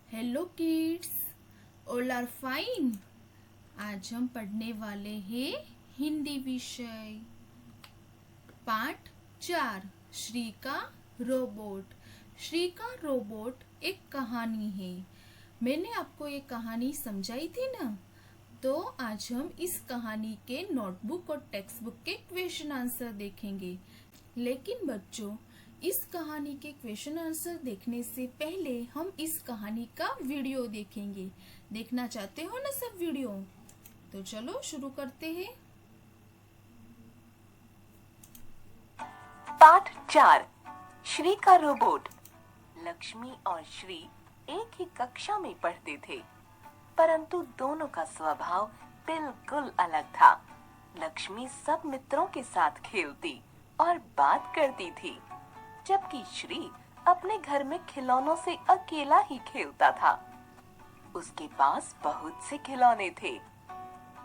Hello kids, all are fine. आज हम पढ़ने वाले हैं हिंदी विषय पाठ 4 श्री का रोबोट। श्री का रोबोट एक कहानी है। मैंने आपको ये कहानी समझाई थी ना, तो आज हम इस कहानी के नोटबुक और टेक्स्ट बुक के क्वेश्चन आंसर देखेंगे। लेकिन बच्चों, इस कहानी के क्वेश्चन आंसर देखने से पहले हम इस कहानी का वीडियो देखेंगे। देखना चाहते हो ना सब वीडियो? तो चलो शुरू करते हैं। पाठ 4 श्री का रोबोट। लक्ष्मी और श्री एक ही कक्षा में पढ़ते थे, परंतु दोनों का स्वभाव बिल्कुल अलग था। लक्ष्मी सब मित्रों के साथ खेलती और बात करती थी, जबकि श्री अपने घर में खिलौनों से अकेला ही खेलता था। उसके पास बहुत से खिलौने थे।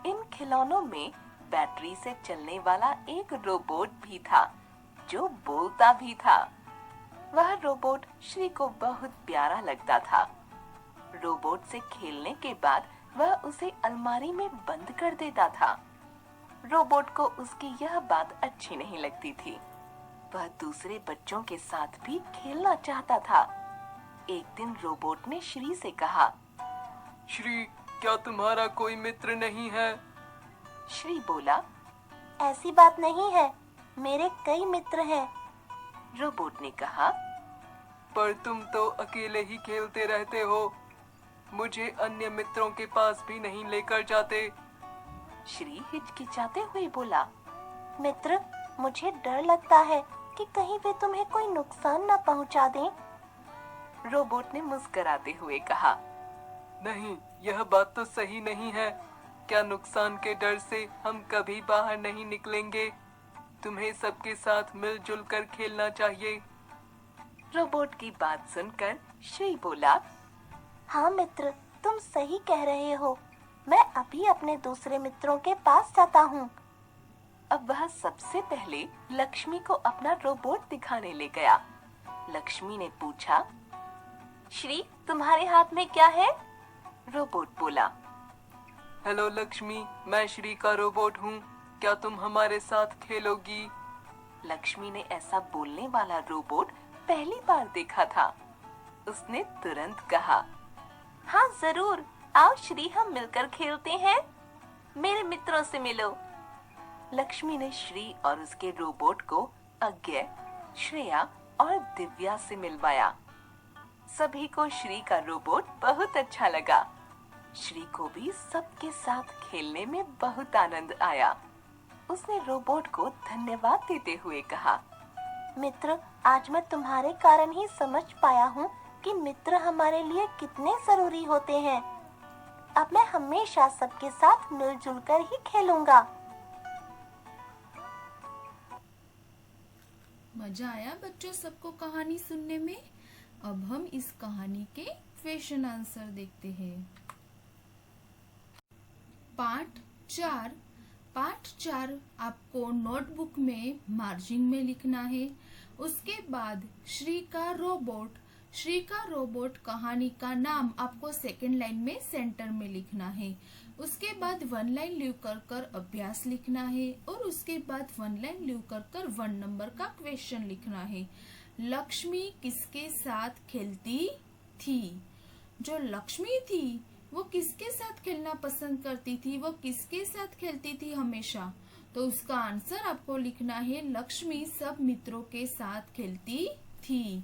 इन खिलौनों में बैटरी से चलने वाला एक रोबोट भी था, जो बोलता भी था। वह रोबोट श्री को बहुत प्यारा लगता था। रोबोट से खेलने के बाद वह उसे अलमारी में बंद कर देता था। रोबोट को उसकी यह बात अच्छी नहीं लगती थी। वह दूसरे बच्चों के साथ भी खेलना चाहता था। एक दिन रोबोट ने श्री से कहा, श्री, क्या तुम्हारा कोई मित्र नहीं है? श्री बोला, ऐसी बात नहीं है, मेरे कई मित्र हैं। रोबोट ने कहा, पर तुम तो अकेले ही खेलते रहते हो। मुझे अन्य मित्रों के पास भी नहीं लेकर जाते। श्री हिचकिचाते हुए बोला, मित्र, मुझे डर लगता है कि कहीं वे तुम्हें कोई नुकसान न पहुंचा दें। रोबोट ने मुस्कुराते हुए कहा, नहीं, यह बात तो सही नहीं है। क्या नुकसान के डर से हम कभी बाहर नहीं निकलेंगे? तुम्हें सबके साथ मिलजुल कर खेलना चाहिए। रोबोट की बात सुनकर श्री बोला, हाँ मित्र, तुम सही कह रहे हो। मैं अभी अपने दूसरे मित्रों के पास जाता हूँ। अब वह सबसे पहले लक्ष्मी को अपना रोबोट दिखाने ले गया। लक्ष्मी ने पूछा, श्री, तुम्हारे हाथ में क्या है? रोबोट बोला, हेलो लक्ष्मी, मैं श्री का रोबोट हूँ। क्या तुम हमारे साथ खेलोगी? लक्ष्मी ने ऐसा बोलने वाला रोबोट पहली बार देखा था। उसने तुरंत कहा, हाँ जरूर, आओ श्री, हम मिलकर खेलते हैं। मेरे मित्रों से मिलो। लक्ष्मी ने श्री और उसके रोबोट को अज्ञे, श्रेया और दिव्या से मिलवाया। सभी को श्री का रोबोट बहुत अच्छा लगा। श्री को भी सबके साथ खेलने में बहुत आनंद आया। उसने रोबोट को धन्यवाद देते हुए कहा, मित्र, आज मैं तुम्हारे कारण ही समझ पाया हूँ कि मित्र हमारे लिए कितने जरूरी होते हैं। अब मैं हमेशा सबके साथ मिलजुल कर ही खेलूंगा। मजा आया बच्चों सबको कहानी सुनने में? अब हम इस कहानी के क्वेश्चन आंसर देखते हैं। पाठ 4 आपको नोटबुक में मार्जिन में लिखना है। उसके बाद श्री का रोबोट कहानी का नाम आपको सेकंड लाइन में सेंटर में लिखना है। उसके बाद 1 लाइन लीव कर अभ्यास लिखना है और उसके बाद 1 लाइन लीव कर 1 नंबर का क्वेश्चन लिखना है। लक्ष्मी किसके साथ खेलती थी? जो लक्ष्मी थी वो किसके साथ खेलना पसंद करती थी? वो किसके साथ खेलती थी हमेशा? तो उसका आंसर आपको लिखना है, लक्ष्मी सब मित्रों के साथ खेलती थी।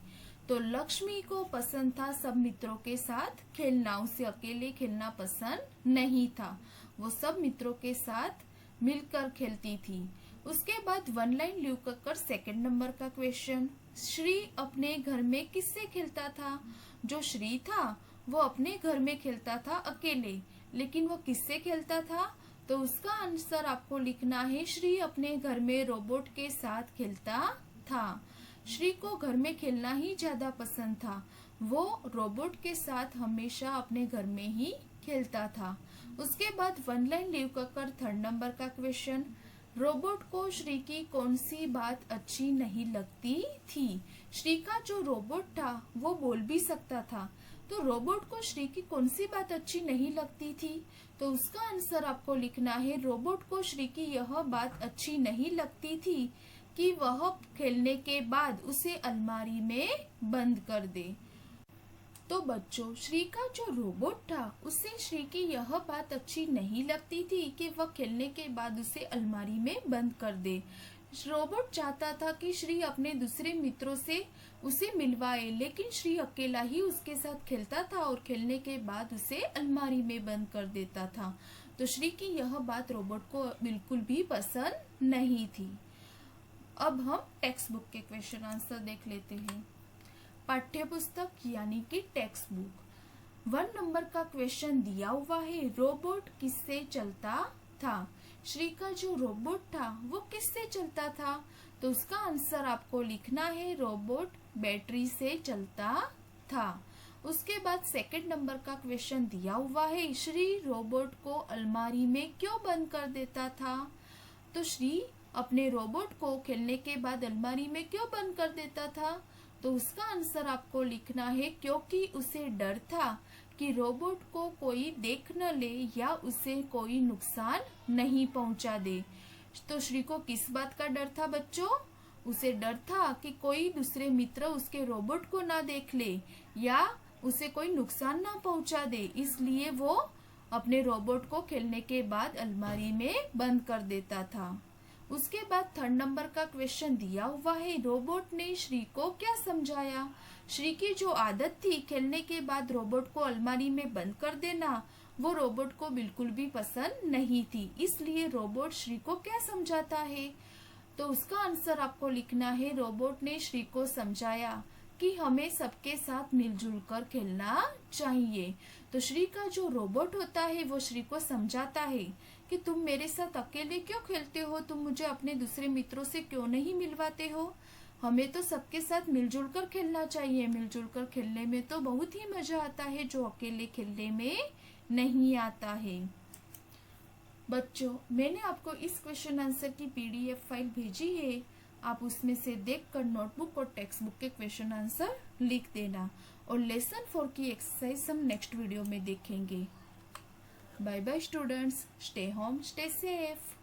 तो लक्ष्मी को पसंद था सब मित्रों के साथ खेलना, उसे अकेले खेलना पसंद नहीं था। वो सब मित्रों के साथ मिलकर खेलती थी। उसके बाद 1 लाइन लीव कर सेकंड नंबर का क्वेश्चन, श्री अपने घर में किससे खेलता था? जो श्री था वो अपने घर में खेलता था अकेले, लेकिन वो किससे खेलता था? तो उसका आंसर आपको लिखना है, श्री अपने घर में रोबोट के साथ खेलता था। श्री को घर में खेलना ही ज्यादा पसंद था। वो रोबोट के साथ हमेशा अपने घर में ही खेलता था। उसके बाद 1 लाइन लीव कर 3rd नंबर का क्वेश्चन, रोबोट को श्री की कौन सी बात अच्छी नहीं लगती थी? श्री का जो रोबोट था वो बोल भी सकता था, तो रोबोट को श्री की कौन सी बात अच्छी नहीं लगती थी? तो उसका आंसर आपको लिखना है, रोबोट को श्री की यह बात अच्छी नहीं लगती थी कि वह खेलने के बाद उसे अलमारी में बंद कर दे। तो बच्चों, श्री का जो रोबोट था उससे श्री की यह बात अच्छी नहीं लगती थी कि वह खेलने के बाद उसे अलमारी में बंद कर दे। रोबोट चाहता था कि श्री अपने दूसरे मित्रों से उसे मिलवाए, लेकिन श्री अकेला ही उसके साथ खेलता था और खेलने के बाद उसे अलमारी में बंद कर देता था। तो श्री की यह बात रोबोट को बिल्कुल भी पसंद नहीं थी। अब हम टेक्स्ट बुक के क्वेश्चन आंसर देख लेते हैं। पाठ्य पुस्तक यानी कि टेक्स्ट बुक 1 नंबर का क्वेश्चन दिया हुआ है, रोबोट किससे चलता था? श्री का जो रोबोट था वो किससे चलता था? तो उसका आंसर आपको लिखना है, रोबोट बैटरी से चलता था। उसके बाद 2 नंबर का क्वेश्चन दिया हुआ है, श्री रोबोट को अलमारी में क्यों बंद कर देता था? तो श्री अपने रोबोट को खेलने के बाद अलमारी में क्यों बंद कर देता था? तो उसका आंसर आपको लिखना है, क्योंकि उसे डर था कि रोबोट को कोई देख न ले या उसे कोई नुकसान नहीं पहुंचा दे। तो श्री को किस बात का डर था बच्चों? उसे डर था कि कोई दूसरे मित्र उसके रोबोट को ना देख ले या उसे कोई नुकसान ना पहुंचा दे, इसलिए वो अपने रोबोट को खेलने के बाद अलमारी में बंद कर देता था। उसके बाद 3 नंबर का क्वेश्चन दिया हुआ है, रोबोट ने श्री को क्या समझाया? श्री की जो आदत थी खेलने के बाद रोबोट को अलमारी में बंद कर देना, वो रोबोट को बिल्कुल भी पसंद नहीं थी, इसलिए रोबोट श्री को क्या समझाता है? तो उसका आंसर आपको लिखना है, रोबोट ने श्री को समझाया कि हमें सबके साथ मिलजुल कर खेलना चाहिए। तो श्री का जो रोबोट होता है वो श्री को समझाता है कि तुम मेरे साथ अकेले क्यों खेलते हो, तुम मुझे अपने दूसरे मित्रों से क्यों नहीं मिलवाते हो? हमें तो सबके साथ मिलजुल कर खेलना चाहिए, मिलजुल कर खेलने में तो बहुत ही मजा आता है जो अकेले खेलने में नहीं आता है। बच्चों, मैंने आपको इस क्वेश्चन आंसर की PDF फाइल भेजी है, आप उसमें से देखकर नोटबुक और टेक्स्ट बुक के क्वेश्चन आंसर लिख देना और लेसन 4 की एक्सरसाइज हम नेक्स्ट वीडियो में देखेंगे। Bye bye students, stay home, stay safe.